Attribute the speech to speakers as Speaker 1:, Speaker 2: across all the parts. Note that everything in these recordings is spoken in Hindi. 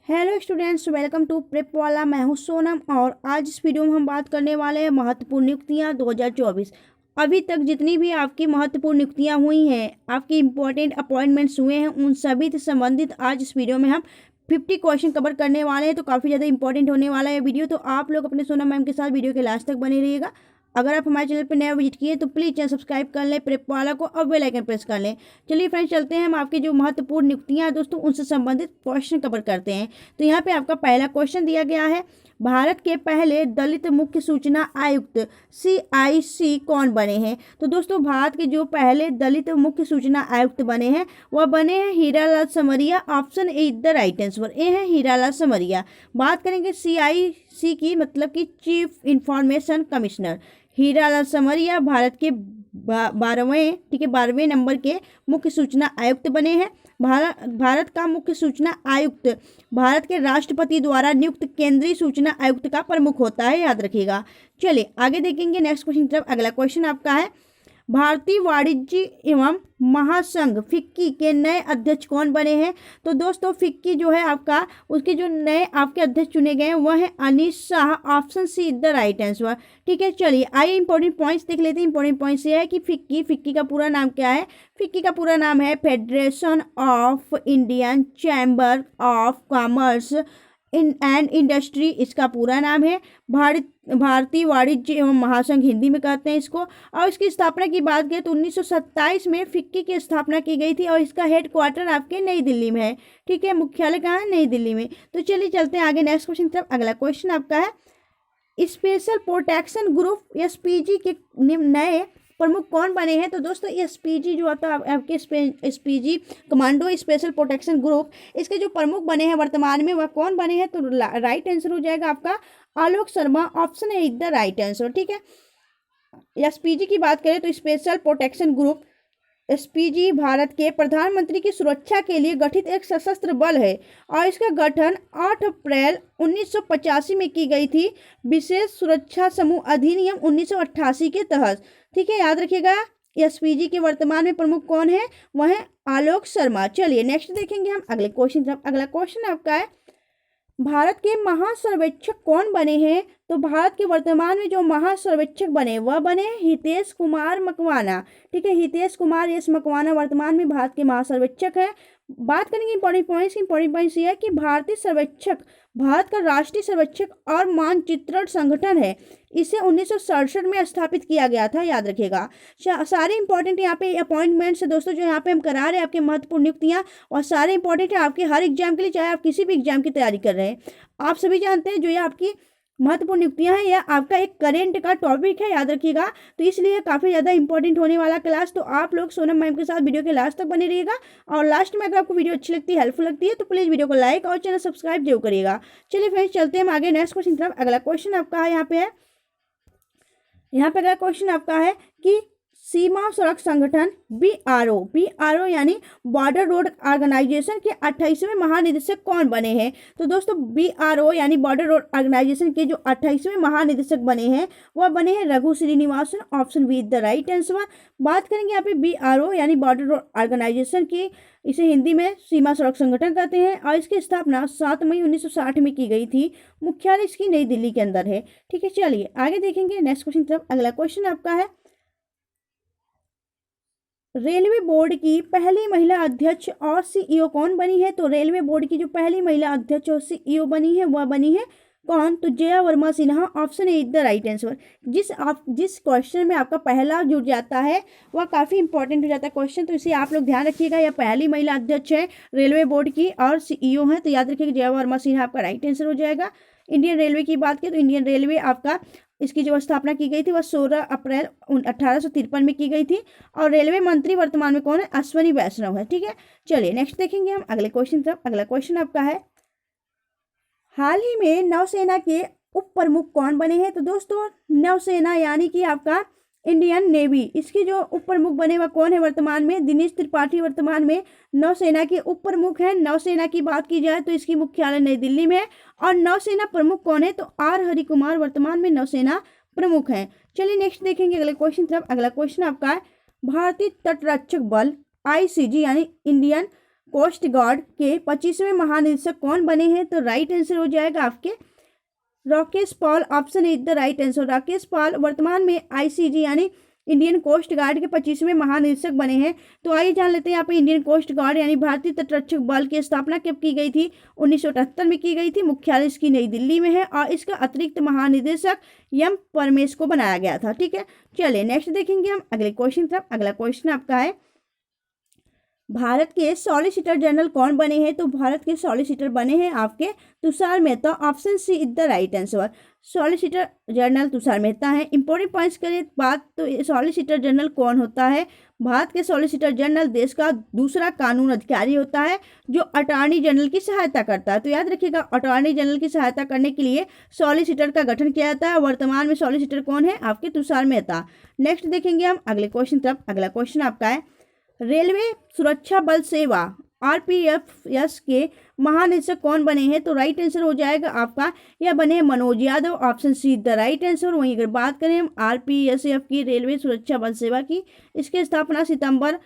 Speaker 1: Hello students, welcome to Prep Wala. मैं हूं सोनम और आज इस वीडियो में हम बात करने वाले हैं महत्वपूर्ण नियुक्तियां 2024। अभी तक जितनी भी आपकी महत्वपूर्ण नियुक्तियां हुई हैं, आपकी इंपॉर्टेंट अपॉइंटमेंट्स हुए हैं, उन सभी से संबंधित आज इस वीडियो में हम 50 क्वेश्चन कवर करने वाले हैं। तो काफ़ी ज़्यादा इंपॉर्टेंट होने वाला है वीडियो, तो आप लोग अपने सोनम मैम के साथ वीडियो के लास्ट तक बने रहिएगा। अगर आप हमारे चैनल पर नया विजिट किए तो प्लीज़ चैनल सब्सक्राइब कर लें प्रेप वाला को और बेल आइकन प्रेस कर लें। चलिए फ्रेंड्स, चलते हैं हम आपके जो महत्वपूर्ण नियुक्तियां हैं दोस्तों उनसे संबंधित क्वेश्चन कवर करते हैं। तो यहाँ पे आपका पहला क्वेश्चन दिया गया है, भारत के पहले दलित मुख्य सूचना आयुक्त CIC कौन बने हैं। तो दोस्तों, भारत के जो पहले दलित मुख्य सूचना आयुक्त बने हैं वह बने हैं Hiralal Samariya. Option A is the right answer, A है हीरालाल समरिया। बात करेंगे CIC की, मतलब कि चीफ इंफॉर्मेशन कमिश्नर। हीरालाल समरिया भारत के 12वें नंबर के मुख्य सूचना आयुक्त बने हैं। भारत का मुख्य सूचना आयुक्त भारत के राष्ट्रपति द्वारा नियुक्त केंद्रीय सूचना आयुक्त का प्रमुख होता है, याद रखिएगा। चलिए आगे देखेंगे नेक्स्ट क्वेश्चन की तरफ। अगला क्वेश्चन आपका है, भारतीय वाणिज्य एवं महासंघ फिक्की के नए अध्यक्ष कौन बने हैं। तो दोस्तों, फिक्की जो है आपका, उसके जो नए आपके अध्यक्ष चुने गए हैं वह है Anish Shah. Option C is the right answer. ठीक है, चलिए आइए इंपॉर्टेंट पॉइंट्स देख लेते हैं। इंपॉर्टेंट पॉइंट्स ये है कि फिक्की का पूरा नाम क्या है। फिक्की का पूरा नाम है federation of Indian chamber of commerce and industry, इसका पूरा नाम है। भारतीय वाणिज्य एवं महासंघ हिंदी में कहते हैं इसको। और इसकी स्थापना की बात करें तो 1927 में फिक्की की स्थापना की गई थी और इसका हेड क्वार्टर आपके नई दिल्ली में है। ठीक है, मुख्यालय कहाँ है, नई दिल्ली में। तो चलिए चलते हैं आगे नेक्स्ट क्वेश्चन की तरफ। अगला क्वेश्चन आपका है, स्पेशल प्रोटेक्शन ग्रुप SPG के नए प्रमुख कौन बने हैं। तो दोस्तों, SPG जो आता है आपके SPG commando special protection group, इसके जो प्रमुख बने हैं वर्तमान में वह कौन बने हैं। तो राइट आंसर हो जाएगा आपका आलोक शर्मा। ऑप्शन है इज द राइट आंसर। ठीक है, SPG की बात करें तो special protection group SPG Bharat के प्रधानमंत्री की सुरक्षा के लिए गठित एक सशस्त्र बल है और इसका गठन 8 अप्रैल 1985 में की गई थी, विशेष सुरक्षा समूह अधिनियम 1988 के तहत। ठीक है, याद रखिएगा। SPG के वर्तमान में प्रमुख कौन है, वह है आलोक शर्मा। चलिए नेक्स्ट देखेंगे हम अगले क्वेश्चन तरफ। अगला क्वेश्चन आपका है, भारत के महासर्वेक्षक कौन बने हैं। तो भारत के वर्तमान में जो महासर्वेक्षक बने वह बने हितेश कुमार मकवाना। ठीक है, हितेश कुमार एस मकवाना वर्तमान में भारत के महासर्वेक्षक है। बात करेंगे इंपॉर्टेंट पॉइंट्स ये है कि भारतीय सर्वेक्षक भारत का राष्ट्रीय सर्वेक्षक और मानचित्रण संगठन है। इसे 1967 में स्थापित किया गया था, याद रखिएगा। सारे इंपॉर्टेंट यहाँ पे अपॉइंटमेंट्स है दोस्तों जो यहाँ पे हम करा रहे हैं, आपके महत्वपूर्ण नियुक्तियाँ, और सारे इंपॉर्टेंट है आपके हर एग्जाम के लिए, चाहे आप किसी भी एग्जाम की तैयारी कर रहे हैं। आप सभी जानते हैं जो ये आपकी महत्वपूर्ण नियुक्तियां हैं, यह आपका एक करेंट का टॉपिक है, याद रखिएगा। तो इसलिए काफ़ी ज़्यादा इंपॉर्टेंट होने वाला क्लास। तो आप लोग सोनम मैम के साथ वीडियो के लास्ट तक बने रहिएगा। और लास्ट में अगर आपको वीडियो अच्छी लगती है, हेल्पफुल लगती है, तो प्लीज़ वीडियो को लाइक और चैनल सब्सक्राइब जरूर करिएगा। चलिए फ्रेंड्स, चलते हैं हम आगे नेक्स्ट क्वेश्चन की तरफ। अगला क्वेश्चन आपका है, यहाँ पे अगला क्वेश्चन आपका है कि सीमा सड़क संगठन BRO यानी बॉर्डर रोड ऑर्गेनाइजेशन के 28वें महानिदेशक कौन बने हैं। तो दोस्तों, BRO यानी बॉर्डर रोड ऑर्गेनाइजेशन के जो 28वें महानिदेशक बने हैं वह बने हैं Raghu Srinivasan. Option B is the right answer. बात करेंगे यहाँ पे BRO यानी बॉर्डर रोड ऑर्गेनाइजेशन की, इसे हिंदी में सीमा सड़क संगठन कहते हैं और इसकी स्थापना 7 मई 1960 में की गई थी। मुख्यालय इसकी नई दिल्ली के अंदर है। ठीक है, चलिए आगे देखेंगे नेक्स्ट क्वेश्चन की तरफ। अगला क्वेश्चन आपका है, रेलवे बोर्ड की पहली महिला अध्यक्ष और CEO कौन बनी है। तो रेलवे बोर्ड की जो पहली महिला अध्यक्ष और CEO बनी है वह बनी है कौन, तो Jaya Verma Sinha. Option A is the right answer. जिस क्वेश्चन में आपका पहला जुड़ जाता है वह काफ़ी इंपॉर्टेंट हो जाता है क्वेश्चन, तो इसे आप लोग ध्यान रखिएगा। यह पहली महिला अध्यक्ष है रेलवे बोर्ड की और CEO है, तो याद रखिएगा जया वर्मा सिन्हा आपका राइट आंसर हो जाएगा। इंडियन रेलवे की बात करें तो इंडियन रेलवे आपका, इसकी जो स्थापना की गई थी वह 16 अप्रैल 1853 में की गई थी और रेलवे मंत्री वर्तमान में कौन है, अश्वनी वैष्णव है। ठीक है, चलिए नेक्स्ट देखेंगे हम अगले क्वेश्चन तरफ। अगला क्वेश्चन आपका है, हाल ही में नौसेना के उप प्रमुख कौन बने हैं। तो दोस्तों, नौसेना यानी कि आपका इंडियन नेवी, इसके जो उप प्रमुख बने वह कौन है वर्तमान में, दिनेश त्रिपाठी वर्तमान में नौसेना के उप प्रमुख हैं। नौसेना की बात की जाए तो इसकी मुख्यालय नई दिल्ली में है। और नौसेना प्रमुख कौन है, तो R हरिकुमार वर्तमान में नौसेना प्रमुख हैं। चलिए नेक्स्ट देखेंगे अगले क्वेश्चन तरफ। अगला क्वेश्चन आपका है, भारतीय तटरक्षक बल ICG यानी इंडियन कोस्ट गार्ड के 25वें महानिदेशक कौन बने हैं? तो राइट आंसर हो जाएगा आपके Rakesh Pal. Option is the right answer. Rakesh Pal वर्तमान में आईसीजी यानी इंडियन कोस्ट गार्ड के 25वें महानिदेशक बने हैं। तो आइए जान लेते हैं यहाँ पे इंडियन कोस्ट गार्ड यानी भारतीय तटरक्षक बल की स्थापना कब की गई थी? 1978 में की गई थी। मुख्यालय इसकी नई दिल्ली में है और इसका अतिरिक्त महानिदेशक एम परमेश को बनाया गया था। ठीक है, चलिए नेक्स्ट देखेंगे हम अगले क्वेश्चन तरफ। अगला क्वेश्चन आपका है, भारत के सॉलिसिटर जनरल कौन बने हैं? तो भारत के सॉलिसिटर बने हैं आपके Tushar Mehta. Option C is the right answer. Solicitor general Tushar Mehta है। इंपॉर्टेंट पॉइंट्स करें बात तो सॉलिसिटर जनरल कौन होता है? भारत के सॉलिसिटर जनरल देश का दूसरा कानून अधिकारी होता है जो अटॉर्नी जनरल की सहायता करता है। तो याद रखिएगा, अटॉर्नी जनरल की सहायता करने के लिए सॉलिसिटर का गठन किया जाता है। वर्तमान में सॉलिसिटर कौन है? आपके तुषार मेहता। नेक्स्ट देखेंगे हम अगले क्वेश्चन तरफ। अगला क्वेश्चन आपका है, रेलवे सुरक्षा बल सेवा आरपीएफ के महानिदेशक कौन बने हैं? तो राइट आंसर हो जाएगा आपका, यह बने हैं Manoj Yadav. Option C the right answer. वहीं अगर बात करें हम आरपीएफ की रेलवे सुरक्षा बल सेवा की, इसकी स्थापना सितंबर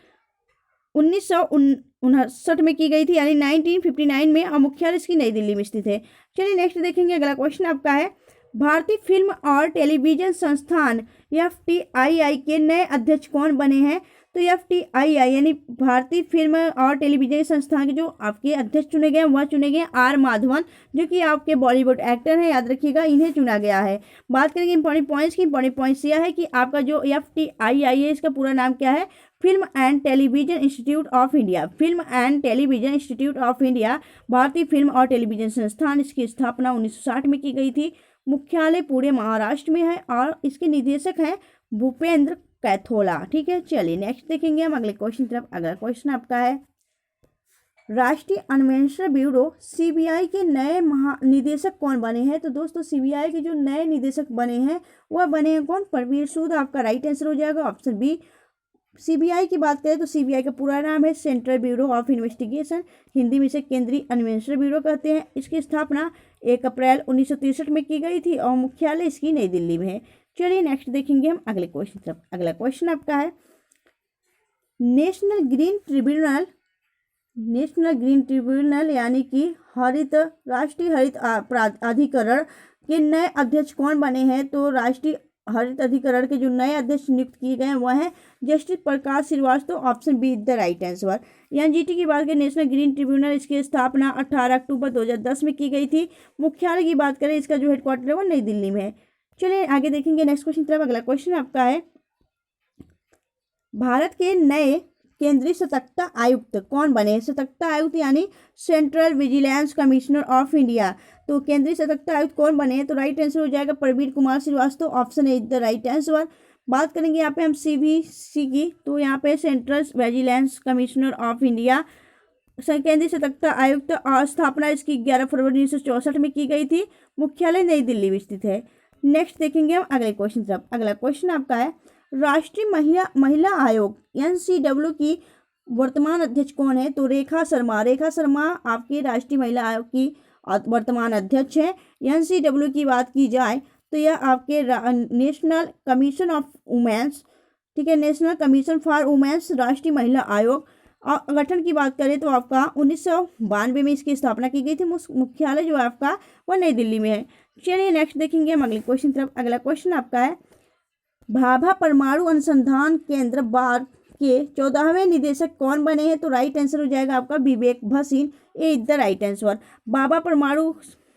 Speaker 1: 1959 में की गई थी यानी 1959 में और मुख्यालय इसकी नई दिल्ली में स्थित है। चलिए नेक्स्ट देखेंगे। अगला क्वेश्चन आपका है, भारतीय फिल्म और टेलीविजन संस्थान FTII के नए अध्यक्ष कौन बने हैं? तो FTII यानी भारतीय फिल्म और टेलीविजन संस्थान के जो आपके अध्यक्ष चुने गए वह चुने गए R माधवन, जो कि आपके बॉलीवुड एक्टर हैं। याद रखिएगा, इन्हें चुना गया है। बात करेंगे इंपॉर्टेंट पॉइंट्स की। इंपॉर्टेंट पॉइंट्स यह है कि आपका जो FTII है इसका पूरा नाम क्या है? Film and television institute of India. Film and television institute of India भारतीय फिल्म और टेलीविजन संस्थान, इसकी स्थापना 1960 में की गई थी। मुख्यालय पुणे महाराष्ट्र में है और इसके निदेशक हैं भूपेंद्र कैथोला। ठीक है, चलिए नेक्स्ट देखेंगे हम अगले क्वेश्चन तरफ। अगला क्वेश्चन आपका है, राष्ट्रीय अन्वेषण ब्यूरो CBI के नए महानिदेशक कौन बने हैं? तो दोस्तों CBI के जो नए निदेशक बने हैं वह बने हैं कौन? परवीर सूद। आपका राइट आंसर हो जाएगा ऑप्शन बी। CBI की बात करें तो CBI का पूरा नाम है central bureau of investigation, Hindi में इसे केंद्रीय अन्वेषण ब्यूरो कहते हैं। इसकी स्थापना 1 अप्रैल 1963 में की गई थी और मुख्यालय इसकी नई दिल्ली में है। चलिए नेक्स्ट देखेंगे हम अगले क्वेश्चन तरफ। अगला क्वेश्चन आपका है, नेशनल ग्रीन ट्रिब्यूनल यानी कि राष्ट्रीय हरित प्राधिकरण के नए अध्यक्ष कौन बने हैं? तो राष्ट्रीय हरित अधिकरण के जो नए अध्यक्ष नियुक्त किए गए हैं वह हैं justice Prakash Srivastava. Option B the right answer. NGT की बात करें, नेशनल ग्रीन ट्रिब्यूनल, इसकी स्थापना 18 अक्टूबर 2010 में की गई थी। मुख्यालय की बात करें, इसका जो हेडक्वार्टर है वो नई दिल्ली में है। चलिए आगे देखेंगे नेक्स्ट क्वेश्चन तरफ। अगला क्वेश्चन आपका है, भारत के नए केंद्रीय सतर्कता आयुक्त कौन बने? सतर्कता आयुक्त यानी central vigilance commissioner of India. तो केंद्रीय सतर्कता आयुक्त कौन बने हैं? तो राइट आंसर हो जाएगा Praveen Kumar Srivastava. Option A the right answer. बात करेंगे यहाँ पे हम CVC की, तो यहाँ पे central vigilance commissioner of India केंद्रीय सतर्कता आयुक्त और स्थापना इसकी 11 फरवरी 1964 में की गई थी। मुख्यालय नई दिल्ली में स्थित है। नेक्स्ट देखेंगे हम अगले क्वेश्चन तरफ। अगला क्वेश्चन आपका है, राष्ट्रीय महिला आयोग NCW की वर्तमान अध्यक्ष कौन है? तो रेखा शर्मा। रेखा शर्मा आपकी राष्ट्रीय महिला आयोग की वर्तमान अध्यक्ष है। NCW की बात की जाए तो यह आपके नेशनल कमीशन ऑफ वुमेन्स, ठीक है, नेशनल कमीशन फॉर वुमेन्स राष्ट्रीय महिला आयोग। और गठन की बात करें तो आपका 1992 में इसकी स्थापना की गई थी। मुख्यालय जो है आपका वह नई दिल्ली में है। चलिए नेक्स्ट देखेंगे हम अगले क्वेश्चन तरफ। अगला क्वेश्चन आपका है, भाभा परमाणु अनुसंधान केंद्र बार के 14वें निदेशक कौन बने हैं? तो राइट आंसर हो जाएगा आपका Vivek Bhasin. A is the right answer. Bhabha परमाणु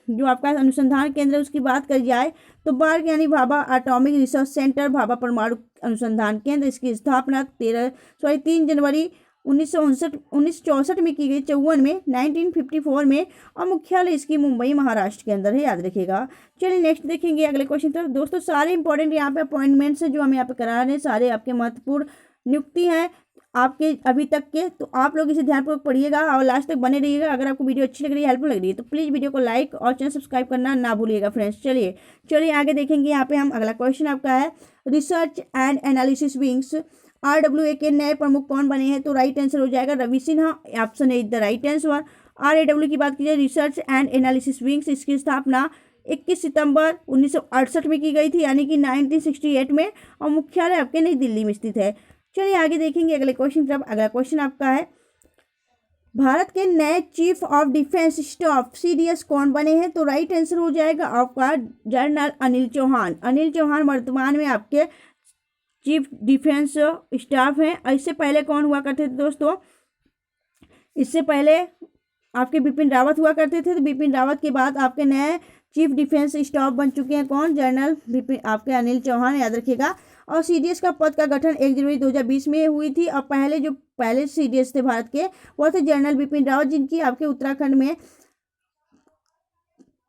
Speaker 1: जो आपका अनुसंधान केंद्र है उसकी बात करी जाए तो बार्ग यानी Bhabha atomic research centre Bhabha परमाणु अनुसंधान केंद्र, इसकी स्थापना 3 जनवरी 1964 में की गई, 54 में 1954 में, और मुख्यालय इसकी मुंबई महाराष्ट्र के अंदर है। याद रखिएगा। चलिए नेक्स्ट देखेंगे अगले क्वेश्चन तरफ। दोस्तों सारे इंपॉर्टेंट यहाँ पे अपॉइंटमेंट्स हैं जो हम यहाँ पे करा रहे हैं, सारे आपके महत्वपूर्ण नियुक्ति हैं आपके अभी तक के। तो आप लोग इसे ध्यानपूर्वक पढ़िएगा और लास्ट तक बने रहिएगा। अगर आपको वीडियो अच्छी लग रही है, हेल्पफुल लग रही है तो प्लीज़ वीडियो को लाइक और चैनल सब्सक्राइब करना ना भूलिएगा फ्रेंड्स। चलिए आगे देखेंगे। यहाँ पे हम अगला क्वेश्चन आपका है, research and analysis wings RWA के नए प्रमुख कौन बने हैं? तो राइट आंसर हो जाएगा Ravi Sinha. Option A the right answer. RAW की बात कीजिए, रिसर्च एंड एनालिसिस विंग्स, इसकी स्थापना 21 सितंबर 1968 में की गई थी यानी कि 1968 में, और मुख्यालय आपके नई दिल्ली में स्थित है। चलिए आगे देखेंगे अगले क्वेश्चन तरफ। अगला क्वेश्चन आपका है, भारत के नए chief of defence staff CDS कौन बने हैं? तो राइट आंसर हो जाएगा आपका जनरल अनिल चौहान। अनिल चौहान वर्तमान में आपके चीफ डिफेंस स्टाफ हैं। इससे पहले कौन हुआ करते थे दोस्तों? इससे पहले आपके बिपिन रावत हुआ करते थे। तो बिपिन रावत के बाद आपके नए चीफ डिफेंस स्टाफ बन चुके हैं कौन? जनरल बिपिन आपके अनिल चौहान, याद रखिएगा। और सीडीएस का पद का गठन 1 जनवरी 2020 में हुई थी। और पहले सीडीएस थे भारत के, वो थे जनरल बिपिन रावत, जिनकी आपके उत्तराखंड में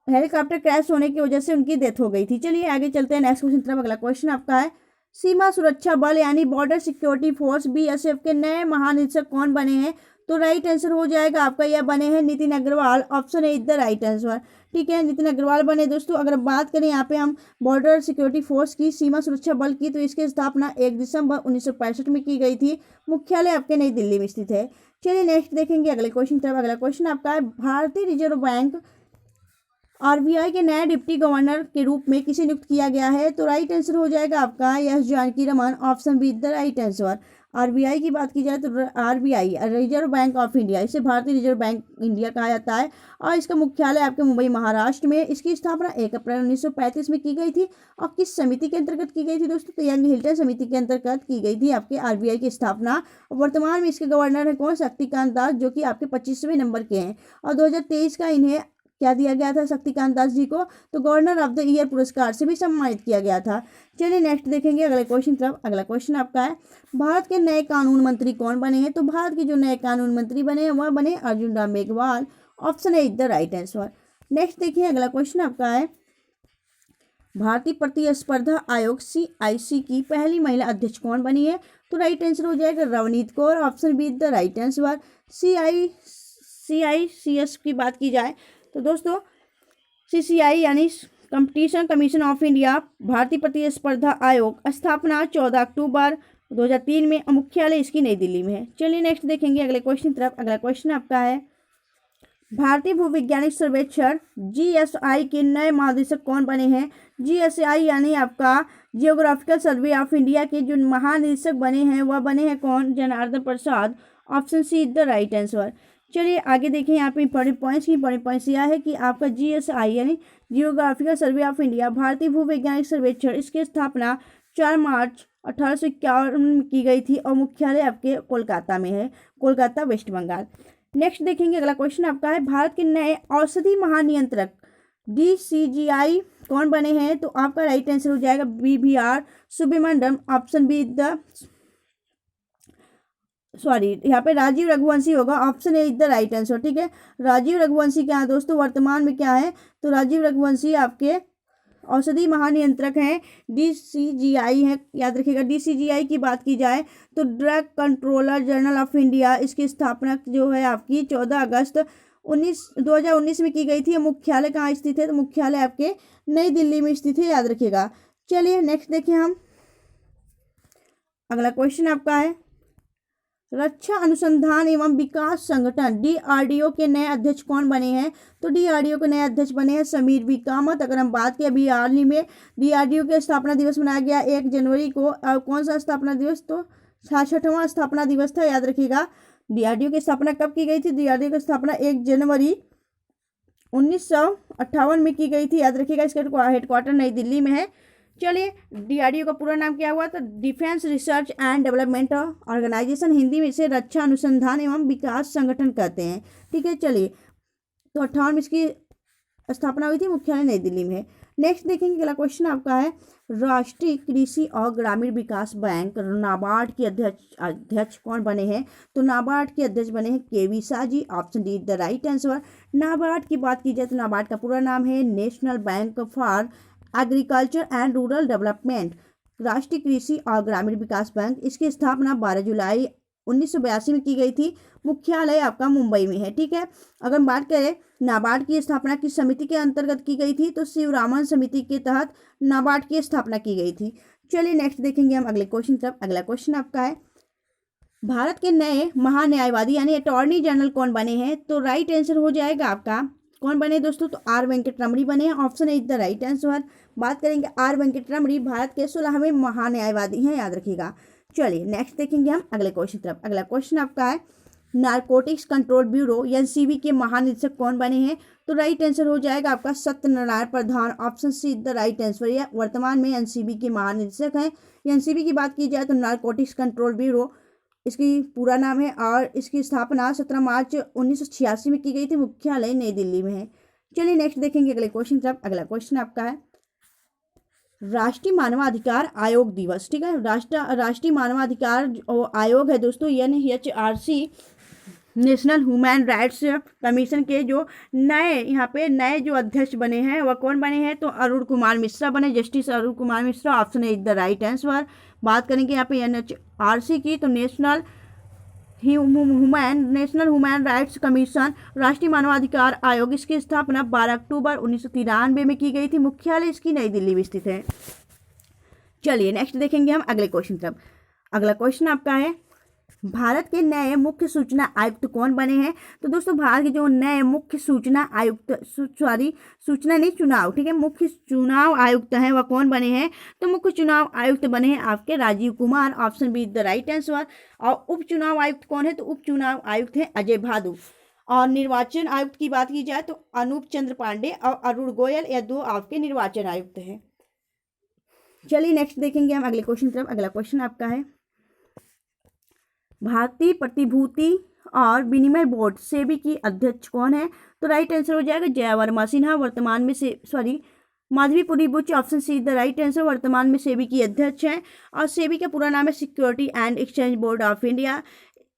Speaker 1: हेलीकॉप्टर क्रैश होने की वजह से उनकी डेथ हो गई थी। चलिए आगे चलते हैं नेक्स्ट क्वेश्चन तरफ। अगला क्वेश्चन आपका है, सीमा सुरक्षा बल यानी बॉर्डर सिक्योरिटी फोर्स बीएसएफ के नए महानिदेशक कौन बने हैं? तो राइट आंसर हो जाएगा आपका, यह बने हैं Nitin Agarwal. Option A is the right answer. ठीक है, नितिन अग्रवाल बने। दोस्तों अगर बात करें यहाँ पे हम बॉर्डर सिक्योरिटी फोर्स की, सीमा सुरक्षा बल की, तो इसकी स्थापना 1 दिसंबर 1965 में की गई थी। मुख्यालय आपके नई दिल्ली में स्थित है। चलिए नेक्स्ट देखेंगे अगले क्वेश्चन तरफ। अगला क्वेश्चन आपका है, भारतीय रिजर्व बैंक आरबीआई के नए डिप्टी गवर्नर के रूप में किसे नियुक्त किया गया है? तो राइट आंसर हो जाएगा आपका S Janaki Raman. Option B the right answer. RBI की बात की जाए तो RBI Reserve Bank of India, इसे भारतीय रिजर्व बैंक इंडिया कहा जाता है। और इसका मुख्यालय आपके मुंबई महाराष्ट्र में। इसकी स्थापना 1 अप्रैल 1935 में की गई थी। और किस समिति के अंतर्गत की गई थी दोस्तों? तो यंग हिल्टन समिति के अंतर्गत की गई थी आपके आरबीआई की स्थापना। और वर्तमान में इसके गवर्नर है कौन? शक्तिकांत दास, जो कि आपके 25वें नंबर के हैं। और 2023 का इन्हें क्या दिया गया था शक्तिकांत दास जी को? तो गवर्नर ऑफ द ईयर पुरस्कार से भी सम्मानित किया गया था। चलिए नेक्स्ट देखेंगे अगले क्वेश्चन तरफ। अगला क्वेश्चन आपका है, भारत के नए कानून मंत्री कौन बने हैं? तो भारत के जो नए कानून मंत्री बने हैं वह बने Arjun Ram Meghwal. Option A is the right answer. Next देखिए अगला क्वेश्चन आपका है, भारतीय प्रतिस्पर्धा आयोग CIC की पहली महिला अध्यक्ष कौन बनी है? तो राइट आंसर हो जाएगा Ravneet Kaur. Option B is the right answer. CICS की बात की जाए तो दोस्तों CCI यानी कंपटीशन कमीशन ऑफ इंडिया, भारतीय प्रतिस्पर्धा आयोग, स्थापना 14 अक्टूबर 2003 में। मुख्यालय इसकी नई दिल्ली में है। चलिए नेक्स्ट देखेंगे अगले क्वेश्चन तरफ। अगला क्वेश्चन आपका है, भारतीय भूवैज्ञानिक सर्वेक्षण GSI के नए महानिदेशक कौन बने हैं? GSI यानी आपका जियोग्राफिकल सर्वे ऑफ इंडिया के जो महानिदेशक बने हैं वह बने हैं कौन? Janardan Prasad. Option C is the right answer. चलिए आगे देखें, यहाँ पे इंपॉर्टेंट पॉइंट्स यह है कि आपका GSI यानी जियोग्राफिकल सर्वे ऑफ इंडिया, भारतीय भूवैज्ञानिक सर्वेक्षण, इसकी स्थापना 4 मार्च 1851 में की गई थी। और मुख्यालय आपके कोलकाता में है, कोलकाता वेस्ट बंगाल। नेक्स्ट देखेंगे अगला क्वेश्चन आपका है, भारत के नए औषधि महानियंत्रक DCGI कौन बने हैं? तो आपका राइट आंसर हो जाएगा BVR Subramaniam. Option B the यहाँ पे राजीव रघुवंशी होगा। Option A is the right answer. ठीक है, राजीव रघुवंशी क्या है दोस्तों? वर्तमान में क्या है? तो राजीव रघुवंशी आपके औषधि महानियंत्रक हैं, DCGI है, याद रखिएगा। DCGI की बात की जाए तो drug controller general of India, इसकी स्थापना जो है आपकी 14 अगस्त 2019 में की गई थी। मुख्यालय कहाँ स्थित है? तो मुख्यालय आपके नई दिल्ली में स्थित है, याद रखिएगा। चलिए नेक्स्ट देखिए हम, अगला क्वेश्चन आपका है, रक्षा अनुसंधान एवं विकास संगठन DRDO के नए अध्यक्ष कौन बने हैं? तो DRDO के नए अध्यक्ष बने हैं समीर V कामत। अगर हम बात करें अभी हाल ही में DRDO के स्थापना दिवस मनाया गया 1 जनवरी को। कौन सा स्थापना दिवस? तो 66वां स्थापना दिवस था, याद रखिएगा। DRDO की स्थापना कब की गई थी? DRDO की स्थापना 1 जनवरी 1958 में की गई थी, याद रखिएगा। इसका हेडक्वार्टर नई दिल्ली में है। चलिए DRDO का पूरा नाम क्या हुआ? तो Defence Research and Development Organisation, Hindi में इसे रक्षा अनुसंधान एवं विकास संगठन कहते हैं। ठीक है, चलिए तो 58 में इसकी स्थापना हुई थी, मुख्यालय नई दिल्ली में है। नेक्स्ट देखेंगे अगला क्वेश्चन आपका है, राष्ट्रीय कृषि और ग्रामीण विकास बैंक नाबार्ड के अध्यक्ष कौन बने हैं? तो नाबार्ड के अध्यक्ष बने हैं KV Shah ji. Option D the right answer. NABARD की बात की जाए तो नाबार्ड का पूरा नाम है national bank for agriculture and rural development, राष्ट्रीय कृषि और ग्रामीण विकास बैंक। इसकी स्थापना 12 जुलाई 1982 में की गई थी। मुख्यालय आपका मुंबई में है। ठीक है, अगर बात करें नाबार्ड की स्थापना किस समिति के अंतर्गत की गई थी? तो शिवरामन समिति के तहत नाबार्ड की स्थापना की गई थी। चलिए नेक्स्ट देखेंगे हम अगले क्वेश्चन तरफ। अगला क्वेश्चन आपका है, भारत के नए महान्यायवादी यानी अटॉर्नी जनरल कौन बने हैं? तो राइट आंसर हो जाएगा आपका, कौन बने दोस्तों? तो R वेंकटरमणी बने हैं। Option is the right answer. बात करेंगे R वेंकटरमणी भारत के 16वें महान्यायवादी हैं, याद रखिएगा। चलिए नेक्स्ट देखेंगे हम अगले क्वेश्चन तरफ। अगला क्वेश्चन आपका है, नारकोटिक्स कंट्रोल ब्यूरो एनसीबी के महानिदेशक कौन बने हैं? तो राइट आंसर हो जाएगा आपका Satyanarayan Pradhan. Option C the right answer. यह वर्तमान में एनसीबी के महानिदेशक हैं। एनसीबी की बात की जाए तो नारकोटिक्स कंट्रोल ब्यूरो इसकी पूरा नाम है और इसकी स्थापना 17 मार्च 1986 में की गई थी। मुख्यालय नई दिल्ली में है। चलिए नेक्स्ट देखेंगे अगले क्वेश्चन तरफ। अगला क्वेश्चन आपका है राष्ट्रीय मानवाधिकार आयोग दिवस। ठीक है, राष्ट्रीय मानवाधिकार आयोग है दोस्तों NHRC, national human rights commission के जो नए जो अध्यक्ष बने हैं वह कौन बने हैं? तो अरुण कुमार मिश्रा बने, justice Arun Kumar Mishra. Option A is the right answer. बात करेंगे यहाँ पे NHRC की, तो नेशनल ह्यूमन राइट्स कमीशन, राष्ट्रीय मानवाधिकार आयोग, इसकी स्थापना 12 अक्टूबर 1993 में की गई थी। मुख्यालय इसकी नई दिल्ली में स्थित है। चलिए नेक्स्ट देखेंगे हम अगले क्वेश्चन तरफ। अगला क्वेश्चन आपका है भारत के नए मुख्य सूचना आयुक्त कौन बने हैं? तो दोस्तों भारत के जो नए मुख्य सूचना आयुक्त सूचना नहीं चुनाव, ठीक है, मुख्य चुनाव आयुक्त हैं वह कौन बने हैं? तो मुख्य चुनाव आयुक्त बने हैं आपके Rajeev Kumar. Option B the right answer. और उप चुनाव आयुक्त कौन है? तो उप चुनाव आयुक्त हैं अजय भादु। और निर्वाचन आयुक्त की बात की जाए तो अनूप चंद्र पांडे और अरुण गोयल, यह दो आपके निर्वाचन आयुक्त हैं। चलिए नेक्स्ट देखेंगे हम अगले क्वेश्चन तरफ। अगला क्वेश्चन आपका है भारतीय प्रतिभूति और विनिमय बोर्ड सेबी की अध्यक्ष कौन है? तो राइट आंसर हो जाएगा जया वर्मा सिन्हा। वर्तमान में Madhabi Puri Buch. Option C the right answer. वर्तमान में सेबी की अध्यक्ष हैं और सेबी का पूरा नाम है security and exchange board of India.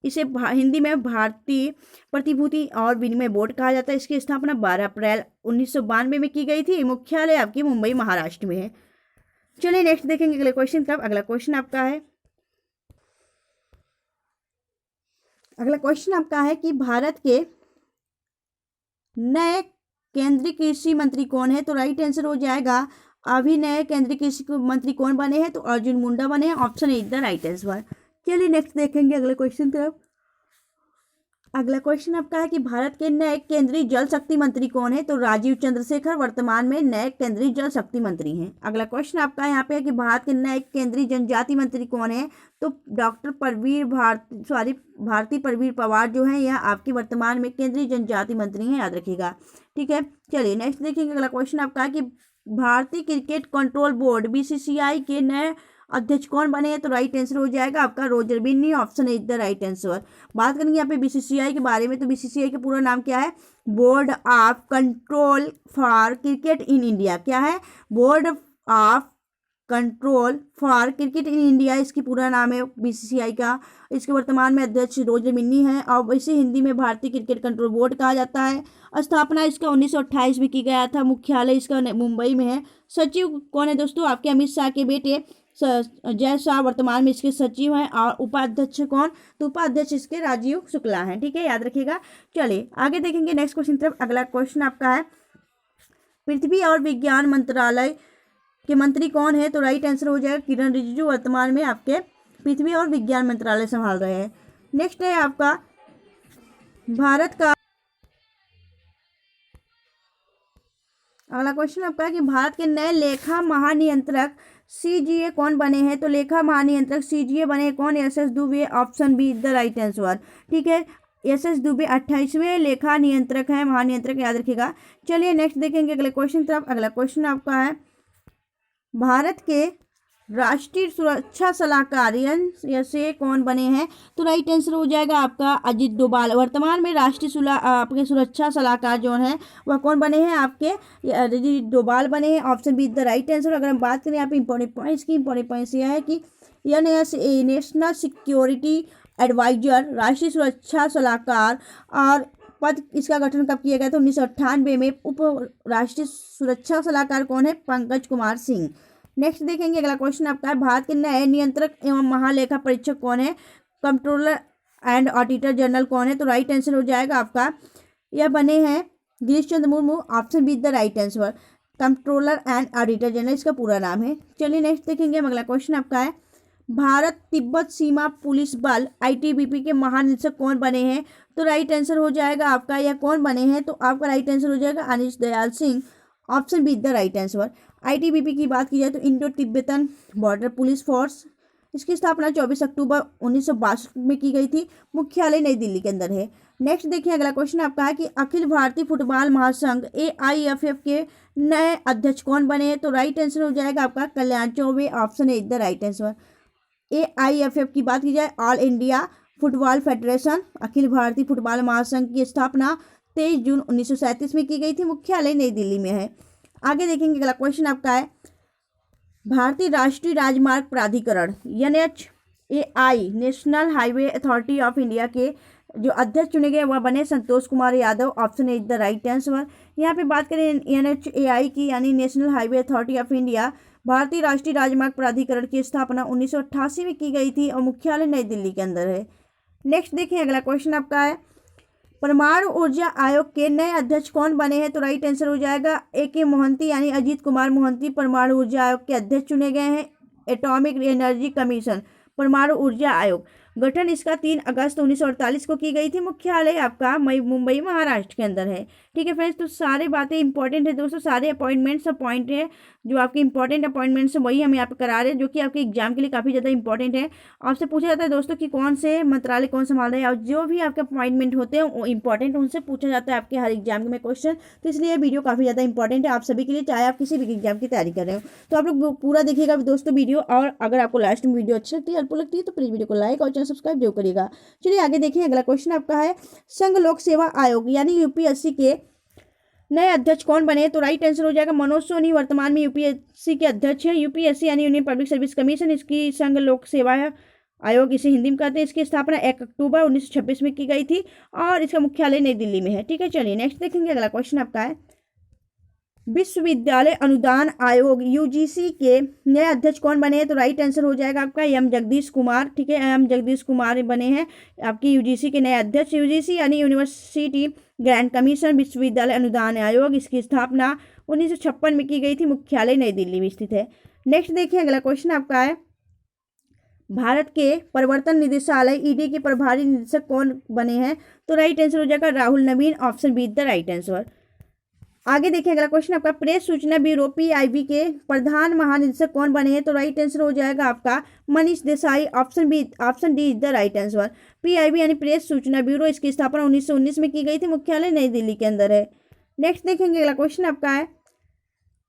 Speaker 1: इसे हिंदी में भारतीय प्रतिभूति और विनिमय बोर्ड कहा जाता है। इसकी स्थापना 12 अप्रैल 1992 में की गई थी। मुख्यालय आपकी मुंबई महाराष्ट्र में है। चलिए नेक्स्ट देखेंगे अगले क्वेश्चन तरफ। अगला क्वेश्चन आपका है कि भारत के नए केंद्रीय कृषि मंत्री कौन है? तो राइट आंसर हो जाएगा अभी नए केंद्रीय कृषि मंत्री कौन बने हैं? तो अर्जुन मुंडा बने हैं। Option A the right answer. चलिए नेक्स्ट देखेंगे अगले क्वेश्चन तरफ। अगला क्वेश्चन आपका है कि भारत के नए केंद्रीय जल शक्ति मंत्री कौन है? तो राजीव चंद्रशेखर वर्तमान में नए केंद्रीय जल शक्ति मंत्री हैं। अगला क्वेश्चन आपका यहाँ पे है कि भारत के नए केंद्रीय जनजाति मंत्री कौन है? तो डॉक्टर भारती परवीर पवार जो है यह आपकी वर्तमान में केंद्रीय जनजाति मंत्री हैं, याद रखिएगा। ठीक है, चलिए नेक्स्ट देखेंगे। अगला क्वेश्चन आपका है कि भारतीय क्रिकेट कंट्रोल बोर्ड BCCI के नए अध्यक्ष कौन बने हैं? तो राइट आंसर हो जाएगा आपका Roger Binny. Option is the right answer. बात करेंगे यहाँ पे BCCI के बारे में, तो BCCI का पूरा नाम क्या है? Board of control for cricket in India. क्या है? Board of control for cricket in India, इसकी पूरा नाम है BCCI का। इसके वर्तमान में अध्यक्ष रोजर बिन्नी है और इसे हिंदी में भारतीय क्रिकेट कंट्रोल बोर्ड कहा जाता है। स्थापना इसका 1928 में की गया था। मुख्यालय इसका मुंबई में है। सचिव कौन है दोस्तों? आपके अमित शाह के बेटे जय शाह वर्तमान में इसके सचिव हैं। और उपाध्यक्ष कौन? तो उपाध्यक्ष इसके राजीव शुक्ला हैं। ठीक है, याद रखिएगा। चलिए आगे देखेंगे नेक्स्ट क्वेश्चन तरफ। अगला क्वेश्चन आपका है पृथ्वी और विज्ञान मंत्रालय के मंत्री कौन है? तो राइट आंसर हो जाएगा किरण रिजिजू। वर्तमान में आपके पृथ्वी और विज्ञान मंत्रालय संभाल रहे हैं। नेक्स्ट है आपका भारत का अगला क्वेश्चन आपका है कि भारत के नए लेखा महानियंत्रक CGA कौन बने हैं? तो लेखा महानियंत्रक CGA बने कौन? SS Dubey. Option B the right answer. ठीक है, SS दुबे 28वें लेखा नियंत्रक है, महानियंत्रक, याद रखिएगा। चलिए नेक्स्ट देखेंगे अगले क्वेश्चन तरफ। अगला क्वेश्चन आपका है भारत के राष्ट्रीय सुरक्षा सलाहकार से कौन बने हैं? तो राइट आंसर हो जाएगा आपका अजित डोभाल। वर्तमान में राष्ट्रीय आपके सुरक्षा सलाहकार जो है वह कौन बने हैं? आपके अजित डोभाल बने हैं। Option B the right answer. अगर हम बात करें यहाँ पे इंपॉर्टेंट पॉइंट्स की, इंपॉर्टेंट पॉइंट्स यह है कि नेशनल सिक्योरिटी एडवाइजर, राष्ट्रीय सुरक्षा सलाहकार, और पद इसका गठन कब किया गया था? 1998 में। उप राष्ट्रीय सुरक्षा सलाहकार कौन है? पंकज कुमार सिंह। नेक्स्ट देखेंगे अगला क्वेश्चन आपका है भारत के नए नियंत्रक एवं महालेखा परीक्षक कौन है? कंट्रोलर एंड ऑडिटर जनरल कौन है? तो राइट आंसर हो जाएगा आपका यह बने हैं Girish Chandra Murmu. Option B the right answer. Controller and auditor general इसका पूरा नाम है। चलिए नेक्स्ट देखेंगे हम अगला क्वेश्चन आपका है भारत तिब्बत सीमा पुलिस बल ITBP के महानिदेशक कौन बने हैं? तो राइट आंसर हो जाएगा आपका यह कौन बने हैं? तो आपका राइट आंसर हो जाएगा Anish Dayal Singh. Option B the right answer. ITBP की बात की जाए तो Indo Tibetan border police force, इसकी स्थापना 24 अक्टूबर 1962 में की गई थी। मुख्यालय नई दिल्ली के अंदर है। नेक्स्ट देखिए अगला क्वेश्चन आपका है कि अखिल भारतीय फुटबॉल महासंघ AIFF के नए अध्यक्ष कौन बने हैं? तो राइट आंसर हो जाएगा आपका Kalyan Chaubey. Option A is the right answer. AIFF की बात की जाए, ऑल इंडिया फुटबॉल फेडरेशन, अखिल भारतीय फुटबॉल महासंघ की स्थापना 23 जून 1937 में की गई थी। मुख्यालय नई दिल्ली में है। आगे देखेंगे अगला क्वेश्चन आपका है भारतीय राष्ट्रीय राजमार्ग प्राधिकरण NHAI National Highway Authority of India के जो अध्यक्ष चुने गए वह बने Santosh Kumar Yadav. Option A is the right answer. यहाँ पे बात करें NHAI की यानी National Highway Authority of India, भारतीय राष्ट्रीय राजमार्ग प्राधिकरण की स्थापना 1988 में की गई थी और मुख्यालय नई दिल्ली के अंदर है। नेक्स्ट देखें अगला क्वेश्चन आपका है परमाणु ऊर्जा आयोग के नए अध्यक्ष कौन बने हैं? तो राइट आंसर हो जाएगा AK मोहंती यानी अजीत कुमार मोहंती परमाणु ऊर्जा आयोग के अध्यक्ष चुने गए हैं। एटॉमिक एनर्जी कमीशन परमाणु ऊर्जा आयोग गठन इसका 3 अगस्त 1948 को की गई थी। मुख्यालय आपका मुंबई महाराष्ट्र के अंदर है। ठीक है फ्रेंड्स, तो सारे बातें इंपॉर्टेंट है दोस्तों, सारे अपॉइंटमेंट्स पॉइंट है जो आपके इंपॉर्टेंट अपॉइंटमेंट्स है वही हम यहाँ पे करा रहे हैं, जो कि आपके एग्जाम के लिए काफ़ी ज़्यादा इंपॉर्टेंट है। आपसे पूछा जाता है दोस्तों कि कौन से मंत्रालय कौन संभाल रहे हैं, और जो भी आपके अपॉइंटमेंट होते हैं वो इंपॉर्टेंट उनसे पूछा जाता है आपके हर एग्जाम में क्वेश्चन। तो इसलिए वीडियो काफ़ी ज़्यादा इंपॉर्टेंट है आप सभी के लिए, चाहे आप किसी भी एग्जाम की तैयारी कर रहे हो। तो आप लोग पूरा देखिएगा दोस्तों वीडियो, और अगर आपको लास्ट में वीडियो अच्छी लगती है, हेल्पफुल लगती है, तो प्लीज़ वीडियो को लाइक और चैनल सब्सक्राइब जरूर करिएगा। चलिए आगे देखिए अगला क्वेश्चन आपका है संघ लोक सेवा आयोग यानी UPSC के नए अध्यक्ष कौन बने? तो राइट आंसर हो जाएगा मनोज सोनी वर्तमान में UPSC के अध्यक्ष है। UPSC यानी यूनियन पब्लिक सर्विस कमीशन, इसकी संघ लोक सेवा आयोग इसे हिंदी में कहते हैं। इसकी स्थापना 1 अक्टूबर 1926 में की गई थी और इसका मुख्यालय नई दिल्ली में है। ठीक है, चलिए नेक्स्ट देखेंगे अगला क्वेश्चन आपका है विश्वविद्यालय अनुदान आयोग UGC के नए अध्यक्ष कौन बने हैं? तो राइट आंसर हो जाएगा आपका M जगदीश कुमार। ठीक है, M जगदीश कुमार बने हैं आपकी UGC के नए अध्यक्ष। UGC यानी यूनिवर्सिटी ग्रांट कमीशन विश्वविद्यालय अनुदान आयोग, इसकी स्थापना 1956 में की गई थी। मुख्यालय नई दिल्ली में स्थित है। नेक्स्ट देखिए अगला क्वेश्चन आपका है भारत के प्रवर्तन निदेशालय ED के प्रभारी निदेशक कौन बने हैं? तो राइट आंसर हो जाएगा Rahul Naveen. Option B the right answer. आगे देखिए अगला क्वेश्चन आपका प्रेस सूचना ब्यूरो PIB के प्रधान महानिदेशक कौन बने हैं? तो राइट आंसर हो जाएगा आपका Manish Desai. Option D is the right answer. PIB यानी प्रेस सूचना ब्यूरो, इसकी स्थापना 1919 में की गई थी। मुख्यालय नई दिल्ली के अंदर है। नेक्स्ट देखेंगे अगला क्वेश्चन आपका है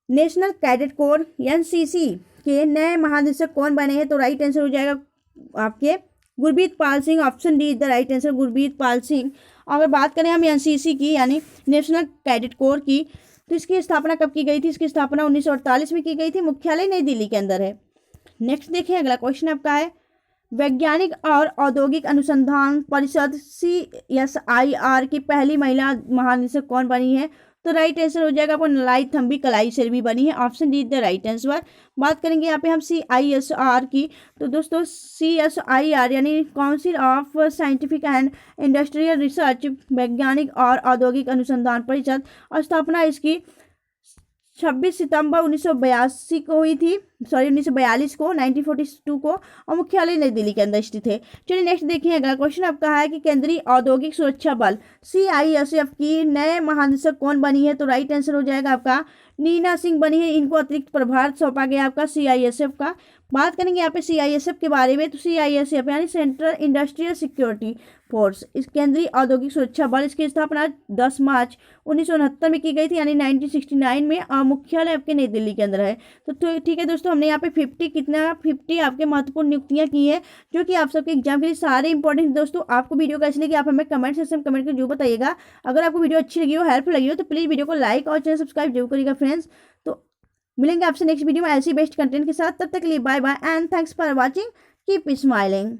Speaker 1: नेशनल कैडेट कोर NCC के नए महानिदेशक कौन बने हैं? तो राइट आंसर हो जाएगा आपके Gurbeet Pal Singh. Option D is the right answer, Gurbeet Pal Singh. अगर बात करें हम NCC की यानी नेशनल कैडेट कोर की, तो इसकी स्थापना कब की गई थी? इसकी स्थापना 1948 में की गई थी। मुख्यालय नई दिल्ली के अंदर है। नेक्स्ट देखिए अगला क्वेश्चन आपका है वैज्ञानिक और औद्योगिक अनुसंधान परिषद CSIR की पहली महिला महानिदेशक कौन बनी है? तो राइट आंसर हो जाएगा आपको नलाई थम्बी कलाई सेल्वी बनी है। Option D the right answer. बात करेंगे यहाँ पे हम CISR की, तो दोस्तों CSIR यानी council of scientific and industrial research वैज्ञानिक और औद्योगिक अनुसंधान परिषद, और स्थापना इसकी 26 सितंबर 1942 को हुई थी, 1942 को 1942 को, और मुख्यालय नई दिल्ली के अंदर स्थित है। चलिए नेक्स्ट देखिए अगला क्वेश्चन आपका है कि केंद्रीय औद्योगिक सुरक्षा बल CISF की नए महानिदेशक कौन बनी है? तो राइट आंसर हो जाएगा आपका नीना सिंह बनी है। इनको अतिरिक्त प्रभार सौंपा गया आपका CISF का। बात करेंगे यहाँ पे CISF के बारे में, तो CISF यानी सेंट्रल इंडस्ट्रियल सिक्योरिटी फोर्स, इस केंद्रीय औद्योगिक सुरक्षा बल, इसकी स्थापना 10 मार्च 1969 में की गई थी यानी 1969 में, और मुख्यालय आपके नई दिल्ली के अंदर है। तो ठीक है दोस्तों, हमने यहाँ पे 50 आपके महत्वपूर्ण नियुक्तियाँ की हैं जो कि आप सबके एग्जाम के लिए सारे इंपॉर्टेंट। दोस्तों आपको वीडियो कैसी लगी आप हमें कमेंट सेक्शन में कमेंट कर जरूर बताइएगा। अगर आपको वीडियो अच्छी लगी हो, हेल्पफुल लगी हो, तो प्लीज़ वीडियो को लाइक और चैनल सब्सक्राइब जरूर करिएगा फ्रेंड्स। तो मिलेंगे आपसे नेक्स्ट वीडियो में ऐसी बेस्ट कंटेंट के साथ। तब तक के लिए bye bye and thanks for watching. Keep smiling.